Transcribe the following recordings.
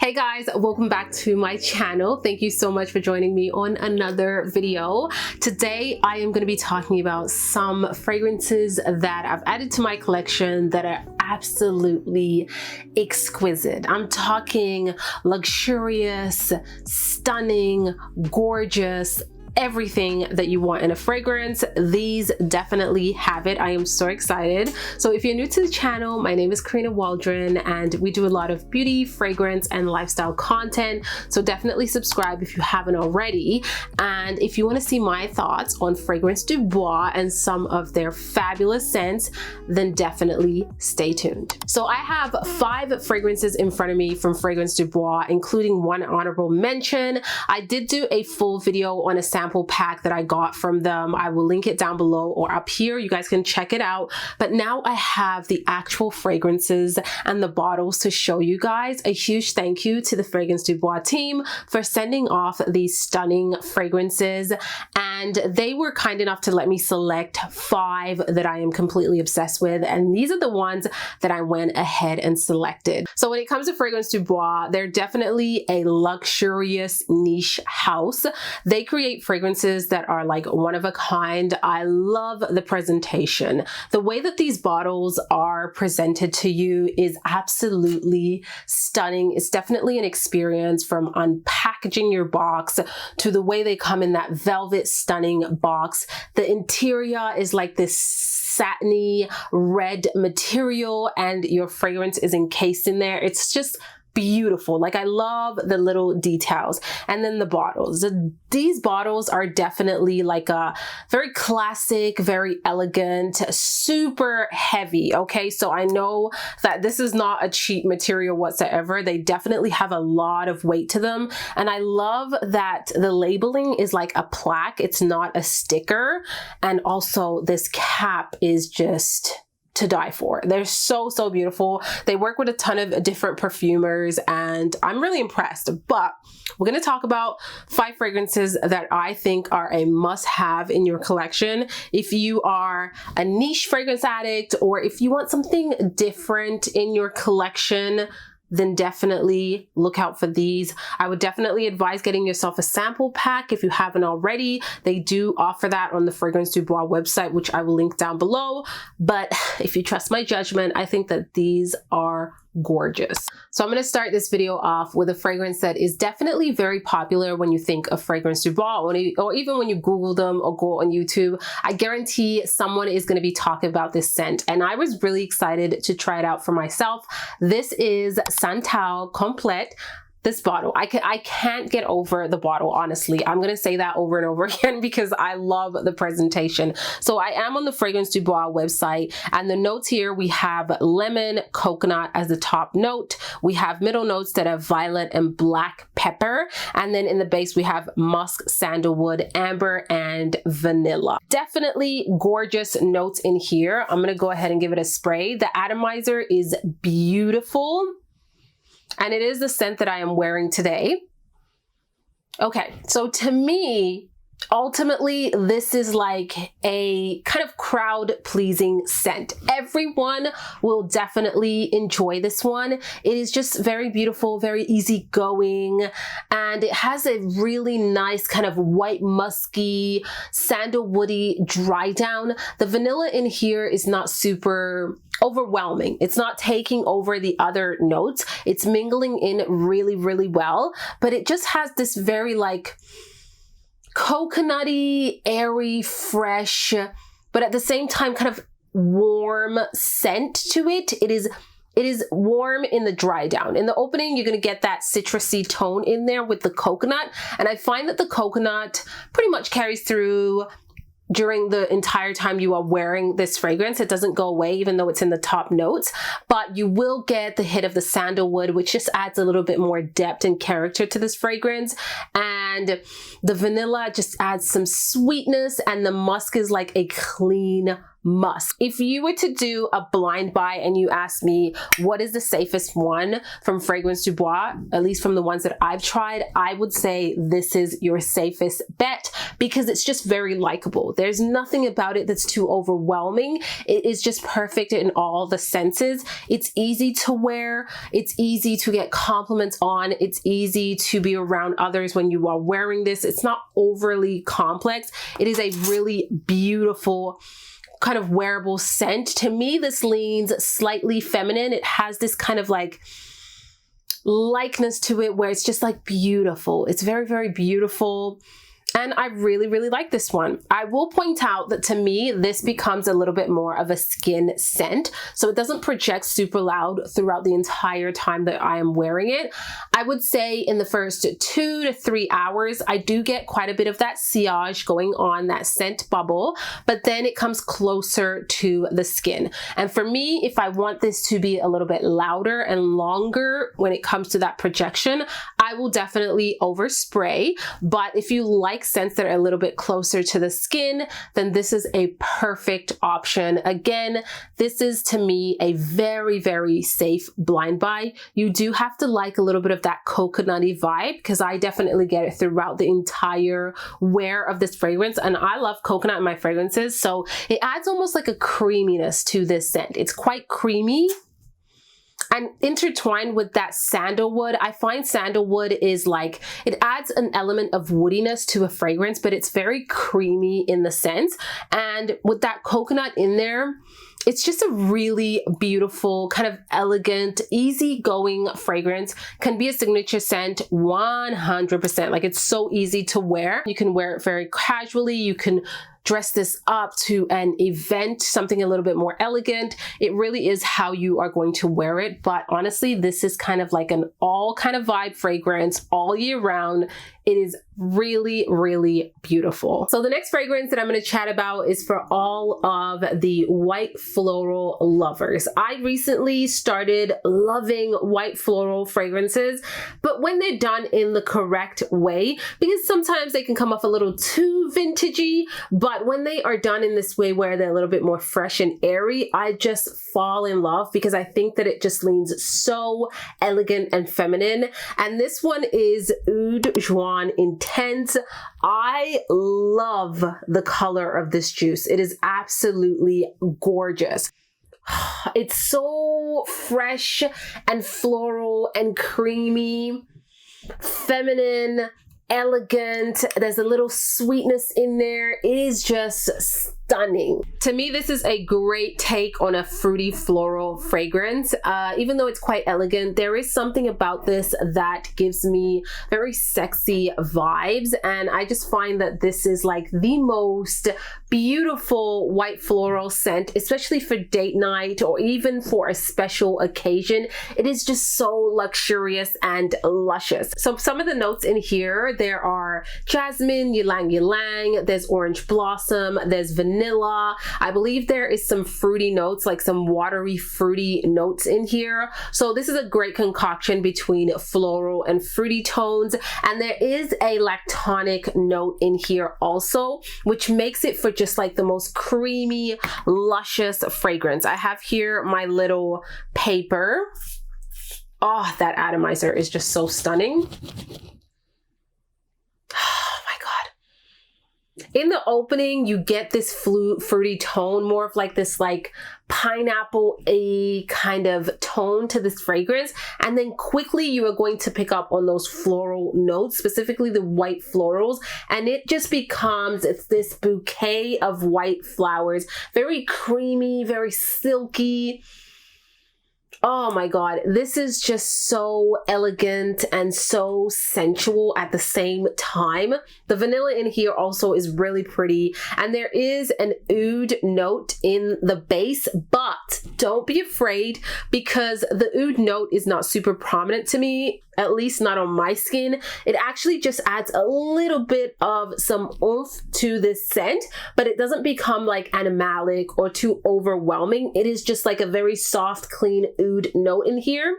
Hey guys, welcome back to my channel. Thank you so much for joining me on another video. Today I am going to be talking about some fragrances that I've added to my collection that are absolutely exquisite. I'm talking luxurious, stunning, gorgeous, everything that you want in a fragrance. These definitely have it. I am so excited. So if you're new to the channel, my name is Karina Waldron and we do a lot of beauty, fragrance, and lifestyle content. So definitely subscribe if you haven't already. And if you want to see my thoughts on fragrance Dubois and some of their fabulous scents, then definitely stay tuned. So I have 5 fragrances in front of me from Fragrance Dubois, including one honorable mention. I did do a full video on a sample pack that I got from them. I will link it down below or up here. You guys can check it out. But now I have the actual fragrances and the bottles to show you guys. A huge thank you to the Fragrance Dubois team for sending off these stunning fragrances. And they were kind enough to let me select 5 that I am completely obsessed with. And these are the ones that I went ahead and selected. So when it comes to Fragrance Dubois, they're definitely a luxurious niche house. They create fragrances that are like one of a kind. I love the presentation. The way that these bottles are presented to you is absolutely stunning. It's definitely an experience, from unpackaging your box to the way they come in that velvet stunning box. The interior is like this satiny red material and your fragrance is encased in there. It's just beautiful. Like, I love the little details. And then the bottles. These bottles are definitely like a very classic, very elegant, super heavy. Okay, so I know that this is not a cheap material whatsoever. They definitely have a lot of weight to them. And I love that the labeling is like a plaque. It's not a sticker. And also this cap is just to die for. They're so beautiful. They work with a ton of different perfumers and I'm really impressed. But we're going to talk about 5 fragrances that I think are a must-have in your collection. If you are a niche fragrance addict or if you want something different in your collection, then definitely look out for these. I would definitely advise getting yourself a sample pack if you haven't already. They do offer that on the Fragrance Dubois website, which I will link down below. But if you trust my judgment, I think that these are gorgeous. So I'm going to start this video off with a fragrance that is definitely very popular when you think of Fragrance Dubois, or even when you Google them or go on YouTube. I guarantee someone is going to be talking about this scent, and I was really excited to try it out for myself. This is Santal Complet. This bottle, I can't get over the bottle, honestly. I'm gonna say that over and over again because I love the presentation. So I am on the Fragrance Dubois website, and the notes here, we have lemon, coconut as the top note. We have middle notes that are violet and black pepper. And then in the base, we have musk, sandalwood, amber, and vanilla. Definitely gorgeous notes in here. I'm gonna go ahead and give it a spray. The atomizer is beautiful. And it is the scent that I am wearing today. Okay, so to me, ultimately, this is like a kind of crowd-pleasing scent. Everyone will definitely enjoy this one. It is just very beautiful, very easygoing, and it has a really nice kind of white musky, sandalwoody dry down. The vanilla in here is not super overwhelming. It's not taking over the other notes. It's mingling in really well, but it just has this very like coconutty, airy, fresh, but at the same time kind of warm scent to it. It is warm in the dry down. In the opening, you're going to get that citrusy tone in there with the coconut, and I find that the coconut pretty much carries through during the entire time you are wearing this fragrance. It doesn't go away even though it's in the top notes, but you will get the hit of the sandalwood, which just adds a little bit more depth and character to this fragrance. And the vanilla just adds some sweetness, and the musk is like a clean must. If you were to do a blind buy and you ask me what is the safest one from Fragrance Dubois, at least from the ones that I've tried, I would say this is your safest bet because it's just very likable. There's nothing about it that's too overwhelming. It is just perfect in all the senses. It's easy to wear. It's easy to get compliments on. It's easy to be around others when you are wearing this. It's not overly complex. It is a really beautiful kind of wearable scent. To me, this leans slightly feminine. It has this kind of like likeness to it where it's just like beautiful. It's very, very beautiful. And I really, really like this one. I will point out that to me, this becomes a little bit more of a skin scent. So it doesn't project super loud throughout the entire time that I am wearing it. I would say in the first 2 to 3 hours, I do get quite a bit of that sillage going on, that scent bubble, but then it comes closer to the skin. And for me, if I want this to be a little bit louder and longer when it comes to that projection, I will definitely overspray. But if you like scents that are a little bit closer to the skin, then this is a perfect option. Again, this is to me a very, very safe blind buy. You do have to like a little bit of that coconutty vibe because I definitely get it throughout the entire wear of this fragrance. And I love coconut in my fragrances, so it adds almost like a creaminess to this scent. It's quite creamy. And intertwined with that sandalwood, I find sandalwood is like, it adds an element of woodiness to a fragrance, but it's very creamy in the sense. And with that coconut in there, it's just a really beautiful, kind of elegant, easygoing fragrance. Can be a signature scent 100%. Like, it's so easy to wear. You can wear it very casually. You can dress this up to an event, something a little bit more elegant. It really is how you are going to wear it. But honestly, this is kind of like an all kind of vibe fragrance all year round. It is really, really beautiful. So the next fragrance that I'm going to chat about is for all of the white floral lovers. I recently started loving white floral fragrances, but when they're done in the correct way, because sometimes they can come off a little too vintagey, but when they are done in this way where they're a little bit more fresh and airy, I just fall in love because I think that it just leans so elegant and feminine. And this one is Oud Jaune Intense. I love the color of this juice. It is absolutely gorgeous. It's so fresh and floral and creamy, feminine, elegant. There's a little sweetness in there. It is just stunning. To me, this is a great take on a fruity floral fragrance. Even though it's quite elegant, there is something about this that gives me very sexy vibes. And I just find that this is like the most beautiful white floral scent, especially for date night or even for a special occasion. It is just so luxurious and luscious. So some of the notes in here, there are jasmine, ylang ylang, there's orange blossom, there's vanilla. I believe there is some fruity notes, like some watery fruity notes in here. So this is a great concoction between floral and fruity tones. And there is a lactonic note in here also, which makes it for just like the most creamy, luscious fragrance. I have here my little paper. Oh, that atomizer is just so stunning. In the opening, you get this fruity tone, more of like this like pineapple-y kind of tone to this fragrance. And then quickly you are going to pick up on those floral notes, specifically the white florals. And it just becomes, it's this bouquet of white flowers, very creamy, very silky. Oh my God, this is just so elegant and so sensual at the same time. The vanilla in here also is really pretty. And there is an oud note in the base, but don't be afraid because the oud note is not super prominent to me, at least not on my skin. It actually just adds a little bit of some oomph to this scent, but it doesn't become like animalic or too overwhelming. It is just like a very soft, clean oud note in here.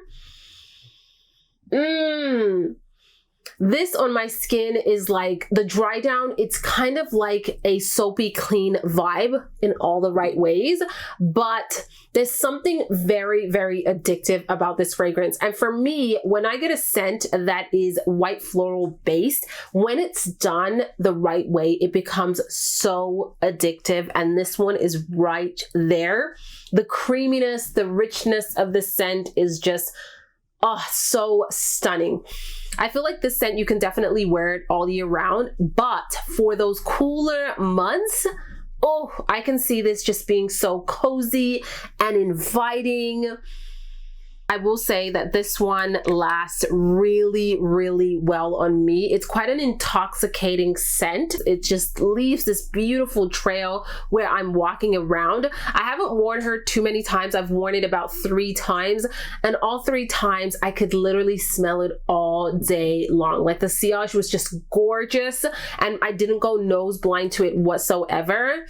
This on my skin is like the dry down. It's kind of like a soapy clean vibe in all the right ways, but there's something very, very addictive about this fragrance. And for me, when I get a scent that is white floral based, when it's done the right way, it becomes so addictive. And this one is right there. The creaminess, the richness of the scent is just, oh, so stunning. I feel like this scent, you can definitely wear it all year round, but for those cooler months, oh, I can see this just being so cozy and inviting. I will say that this one lasts really, really well on me. It's quite an intoxicating scent. It just leaves this beautiful trail where I'm walking around. I haven't worn her too many times. I've worn it about 3 times, and all 3 times I could literally smell it all day long. Like the sillage was just gorgeous, and I didn't go nose blind to it whatsoever.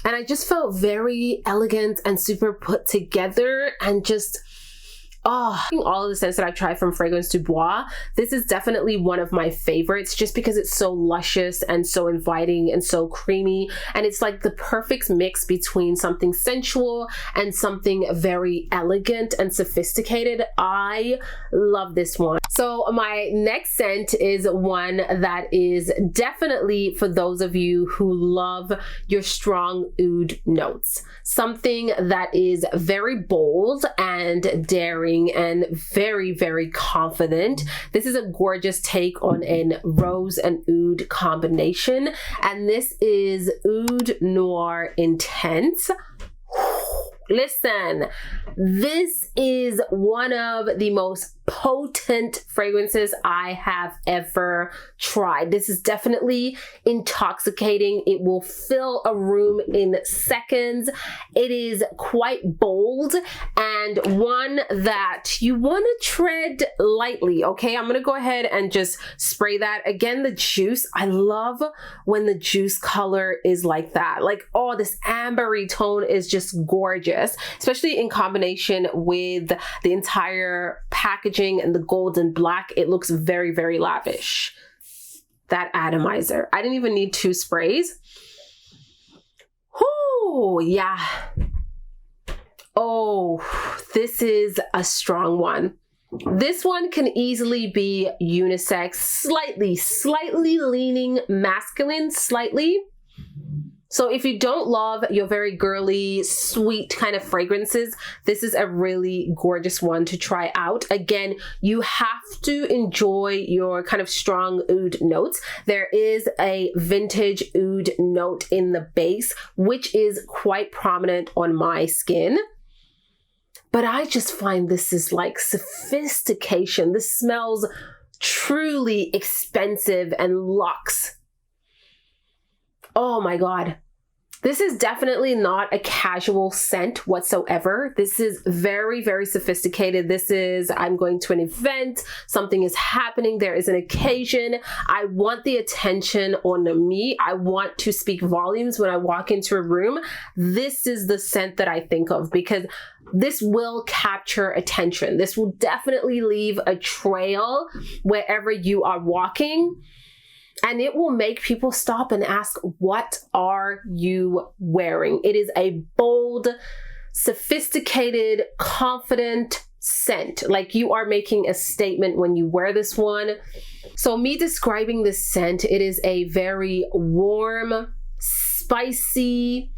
And I just felt very elegant and super put together, and just, oh, all of the scents that I've tried from fragrance Dubois, this is definitely one of my favorites just because it's so luscious and so inviting and so creamy. And it's like the perfect mix between something sensual and something very elegant and sophisticated. I love this one. So my next scent is one that is definitely for those of you who love your strong oud notes. Something that is very bold and daring and very, very confident. This is a gorgeous take on a rose and oud combination, and this is Oud Noir Intense. Listen, this is one of the most potent fragrances I have ever tried. This is definitely intoxicating. It will fill a room in seconds. It is quite bold and one that you want to tread lightly, okay? I'm going to go ahead and just spray that. Again, the juice, I love when the juice color is like that. Like, oh, this ambery tone is just gorgeous, especially in combination with the entire packaging and the gold and black. It looks very, very lavish. That atomizer, I didn't even need 2 sprays. Oh yeah. Oh, this is a strong one. This one can easily be unisex, slightly leaning masculine, slightly. So if you don't love your very girly, sweet kind of fragrances, this is a really gorgeous one to try out. Again, you have to enjoy your kind of strong oud notes. There is a vintage oud note in the base, which is quite prominent on my skin. But I just find this is like sophistication. This smells truly expensive and luxe. Oh my God. This is definitely not a casual scent whatsoever. This is very, very sophisticated. This is, I'm going to an event, something is happening, there is an occasion. I want the attention on me. I want to speak volumes when I walk into a room. This is the scent that I think of because this will capture attention. This will definitely leave a trail wherever you are walking. And it will make people stop and ask, what are you wearing? It is a bold, sophisticated, confident scent. Like you are making a statement when you wear this one. So me describing this scent, it is a very warm, spicy,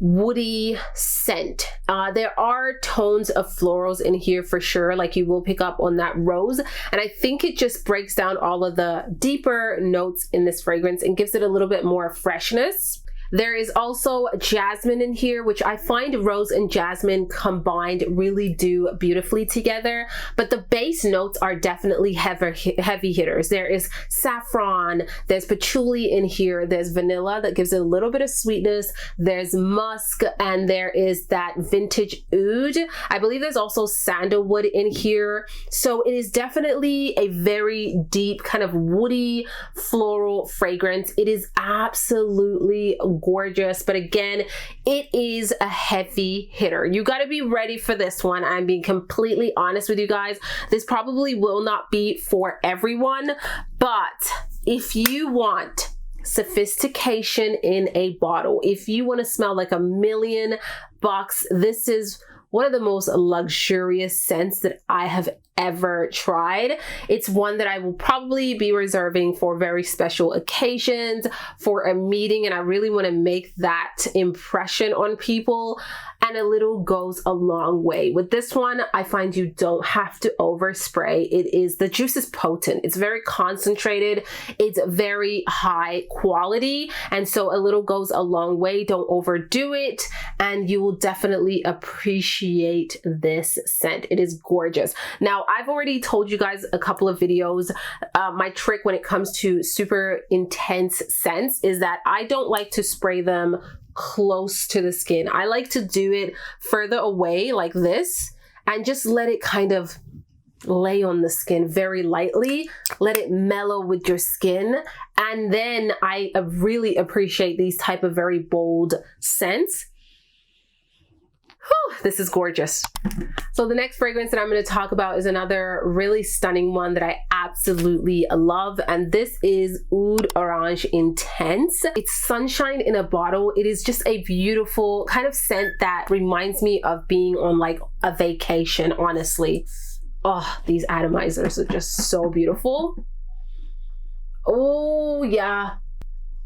woody scent. There are tones of florals in here for sure, like you will pick up on that rose, and I think it just breaks down all of the deeper notes in this fragrance and gives it a little bit more freshness. There is also jasmine in here, which I find rose and jasmine combined really do beautifully together, but the base notes are definitely heavy hitters. There is saffron, there's patchouli in here, there's vanilla that gives it a little bit of sweetness, there's musk, and there is that vintage oud. I believe there's also sandalwood in here. So it is definitely a very deep kind of woody floral fragrance. It is absolutely gorgeous. But again, it is a heavy hitter. You got to be ready for this one. I'm being completely honest with you guys. This probably will not be for everyone, but if you want sophistication in a bottle, if you want to smell like $1,000,000, this is one of the most luxurious scents that I have ever tried. It's one that I will probably be reserving for very special occasions, for a meeting, and I really want to make that impression on people, and a little goes a long way. With this one, I find you don't have to overspray. The juice is potent. It's very concentrated. It's very high quality, and so a little goes a long way. Don't overdo it, and you will definitely appreciate this scent. It is gorgeous. Now, I've already told you guys a couple of videos. My trick when it comes to super intense scents is that I don't like to spray them close to the skin. I like to do it further away like this and just let it kind of lay on the skin very lightly. Let it mellow with your skin. And then I really appreciate these type of very bold scents. Whew, this is gorgeous. So the next fragrance that I'm going to talk about is another really stunning one that I absolutely love, and this is Oud Orange Intense. It's sunshine in a bottle. It is just a beautiful kind of scent that reminds me of being on like a vacation, honestly. Oh, these atomizers are just so beautiful. Oh yeah.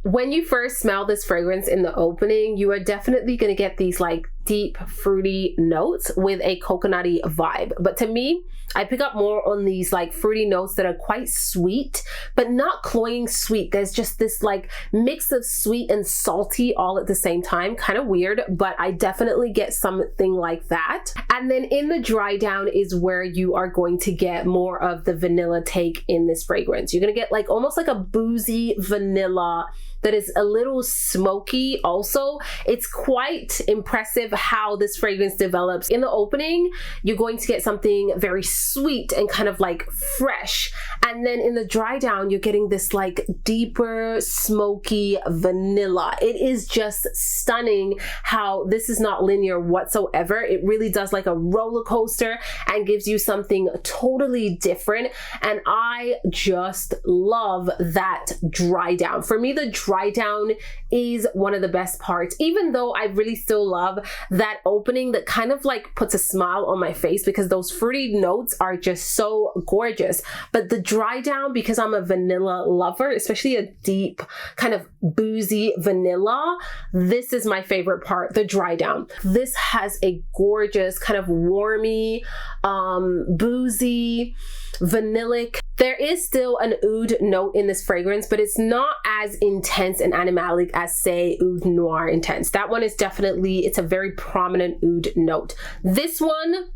When you first smell this fragrance in the opening, you are definitely going to get these like deep fruity notes with a coconutty vibe. But to me, I pick up more on these like fruity notes that are quite sweet, but not cloying sweet. There's just this like mix of sweet and salty all at the same time. Kind of weird, but I definitely get something like that. And then in the dry down is where you are going to get more of the vanilla take in this fragrance. You're going to get like almost like a boozy vanilla that is a little smoky also. It's quite impressive how this fragrance develops. In the opening, you're going to get something very sweet and kind of like fresh. And then in the dry down, you're getting this like deeper, smoky vanilla. It is just stunning how this is not linear whatsoever. It really does like a roller coaster and gives you something totally different. And I just love that dry down. For me, the dry down is one of the best parts, even though I really still love that opening that kind of like puts a smile on my face because those fruity notes are just so gorgeous. But the dry down, because I'm a vanilla lover, especially a deep kind of boozy vanilla, this is my favorite part, the dry down. This has a gorgeous kind of warmy, boozy, vanillic. There is still an oud note in this fragrance, but it's not as intense and animalic as, say, Oud Noir Intense. That one is definitely, it's a very prominent oud note. This one,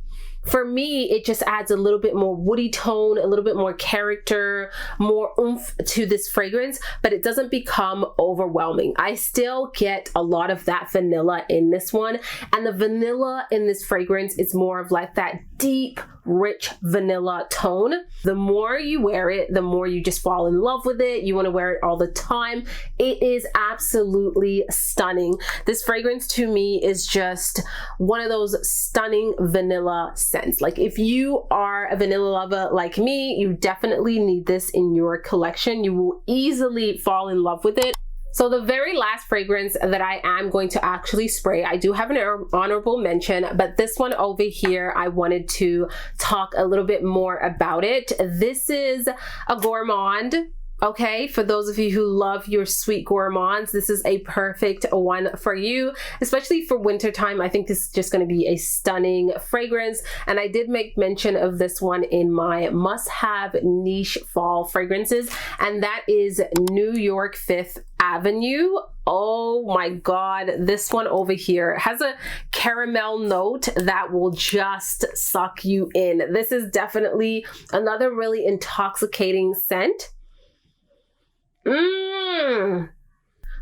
for me, it just adds a little bit more woody tone, a little bit more character, more oomph to this fragrance, but it doesn't become overwhelming. I still get a lot of that vanilla in this one, and the vanilla in this fragrance is more of like that deep, rich vanilla tone. The more you wear it, the more you just fall in love with it. You want to wear it all the time. It is absolutely stunning. This fragrance to me is just one of those stunning vanilla scents. Like if you are a vanilla lover like me, you definitely need this in your collection. You will easily fall in love with it. So the very last fragrance that I am going to actually spray, I do have an honorable mention, but this one over here, I wanted to talk a little bit more about it. This is a gourmand. Okay, for those of you who love your sweet gourmands, this is a perfect one for you, especially for wintertime. I think this is just going to be a stunning fragrance, and I did make mention of this one in my must-have niche fall fragrances, and that is New York 5th Avenue. Oh my God, this one over here has a caramel note that will just suck you in. This is definitely another really intoxicating scent.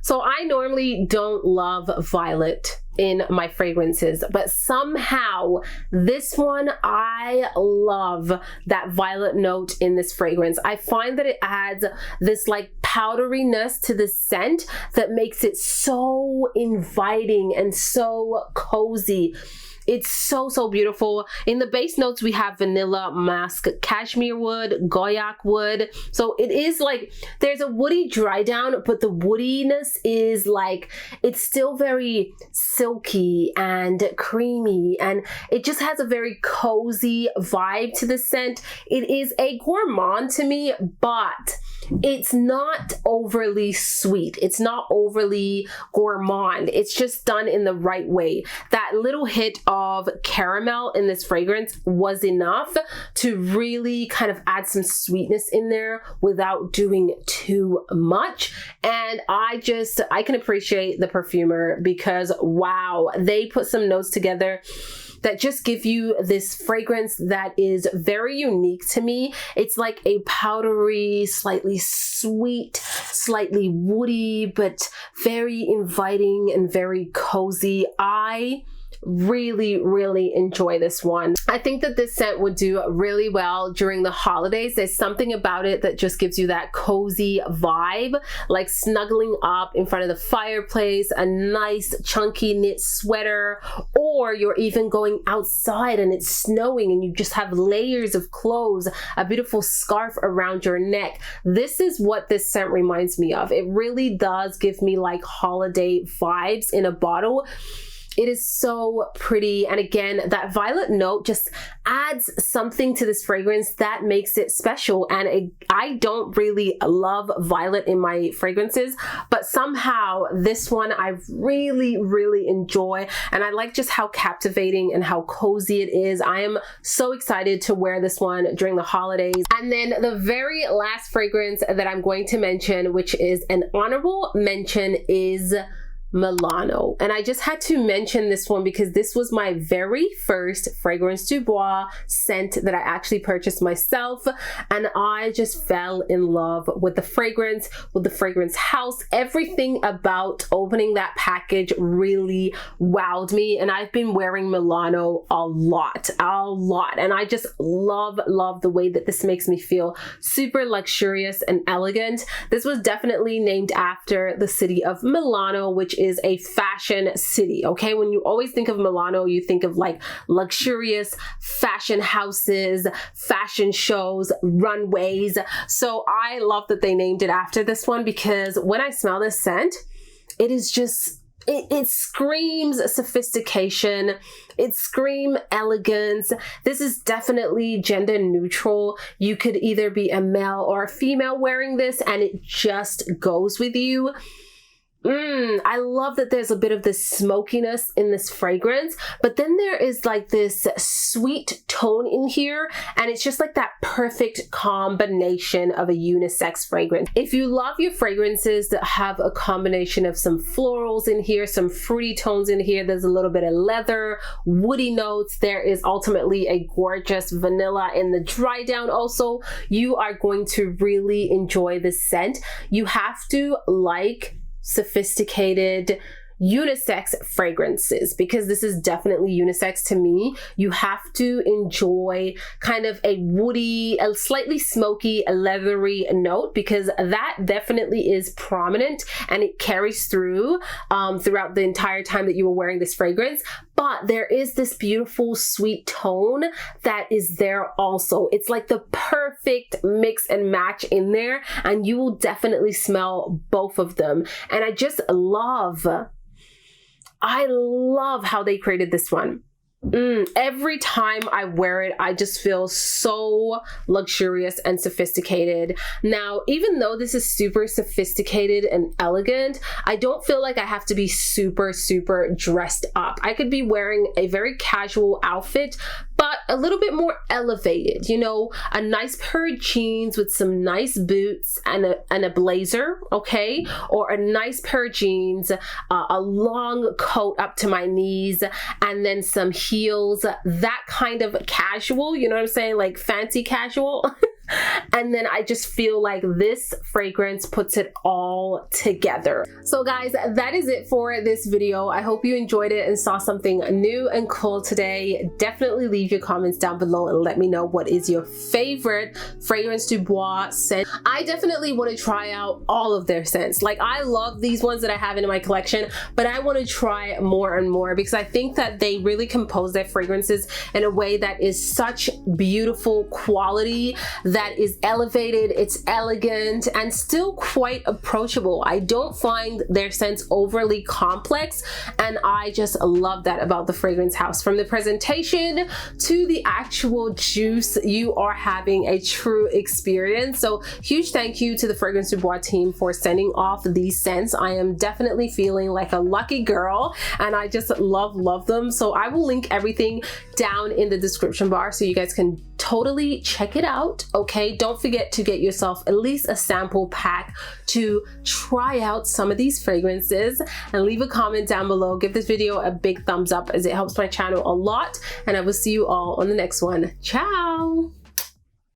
So I normally don't love violet in my fragrances, but somehow this one, I love that violet note in this fragrance. I find that it adds this like powderiness to the scent that makes it so inviting and so cozy. It's so, so beautiful. In the base notes, we have vanilla, musk, cashmere wood, goyak wood. So it is like, there's a woody dry down, but the woodiness is like, it's still very silky and creamy, and it just has a very cozy vibe to the scent. It is a gourmand to me, but it's not overly sweet. It's not overly gourmand. It's just done in the right way. That little hit of caramel in this fragrance was enough to really kind of add some sweetness in there without doing too much. And I can appreciate the perfumer, because wow, they put some notes together that just give you this fragrance that is very unique to me. It's like a powdery, slightly sweet, slightly woody, but very inviting and very cozy. I really, really enjoy this one. I think that this scent would do really well during the holidays. There's something about it that just gives you that cozy vibe, like snuggling up in front of the fireplace, a nice chunky knit sweater, or you're even going outside and it's snowing and you just have layers of clothes, a beautiful scarf around your neck. This is what this scent reminds me of. It really does give me like holiday vibes in a bottle. It is so pretty. And again, that violet note just adds something to this fragrance that makes it special. And I don't really love violet in my fragrances, but somehow this one I really, really enjoy. And I like just how captivating and how cozy it is. I am so excited to wear this one during the holidays. And then the very last fragrance that I'm going to mention, which is an honorable mention, is Milano. And I just had to mention this one because this was my very first fragrance Dubois scent that I actually purchased myself, and I just fell in love with the fragrance house. Everything about opening that package really wowed me, and I've been wearing Milano a lot, and I just love the way that this makes me feel super luxurious and elegant. This was definitely named after the city of Milano, which is a fashion city. Okay, when you always think of Milano, you think of like luxurious fashion houses, fashion shows, runways. So I love that they named it after this one, because when I smell this scent, it is just, it screams sophistication. It screams elegance. This is definitely gender neutral. You could either be a male or a female wearing this, and it just goes with you. I love that there's a bit of this smokiness in this fragrance, but then there is like this sweet tone in here, and it's just like that perfect combination of a unisex fragrance. If you love your fragrances that have a combination of some florals in here, some fruity tones in here, there's a little bit of leather, woody notes, there is ultimately a gorgeous vanilla in the dry down also, you are going to really enjoy this scent. You have to like sophisticated unisex fragrances, because this is definitely unisex to me. You have to enjoy kind of a woody, a slightly smoky, a leathery note, because that definitely is prominent and it carries through throughout the entire time that you were wearing this fragrance. But there is this beautiful sweet tone that is there also. It's like the perfect mix and match in there, and you will definitely smell both of them. And I love how they created this one. Every time I wear it, I just feel so luxurious and sophisticated. Now, even though this is super sophisticated and elegant, I don't feel like I have to be super dressed up. I could be wearing a very casual outfit, but a little bit more elevated, you know, a nice pair of jeans with some nice boots and a blazer, okay? Or a nice pair of jeans, a long coat up to my knees, and then some heels, that kind of casual, you know what I'm saying? Like fancy casual. And then I just feel like this fragrance puts it all together. So guys, that is it for this video. I hope you enjoyed it and saw something new and cool today. Definitely leave your comments down below and let me know what is your favorite fragrance Dubois scent. I definitely want to try out all of their scents. Like, I love these ones that I have in my collection, but I want to try more and more because I think that they really compose their fragrances in a way that is such beautiful quality, that is elevated, it's elegant, and still quite approachable. I don't find their scents overly complex, and I just love that about the fragrance house. From the presentation to the actual juice, you are having a true experience. So huge thank you to the Fragrance Dubois team for sending off these scents. I am definitely feeling like a lucky girl, and I just love them. So I will link everything down in the description bar so you guys can totally check it out. Okay, don't forget to get yourself at least a sample pack to try out some of these fragrances, and leave a comment down below. Give this video a big thumbs up as it helps my channel a lot, and I will see you all on the next one. Ciao.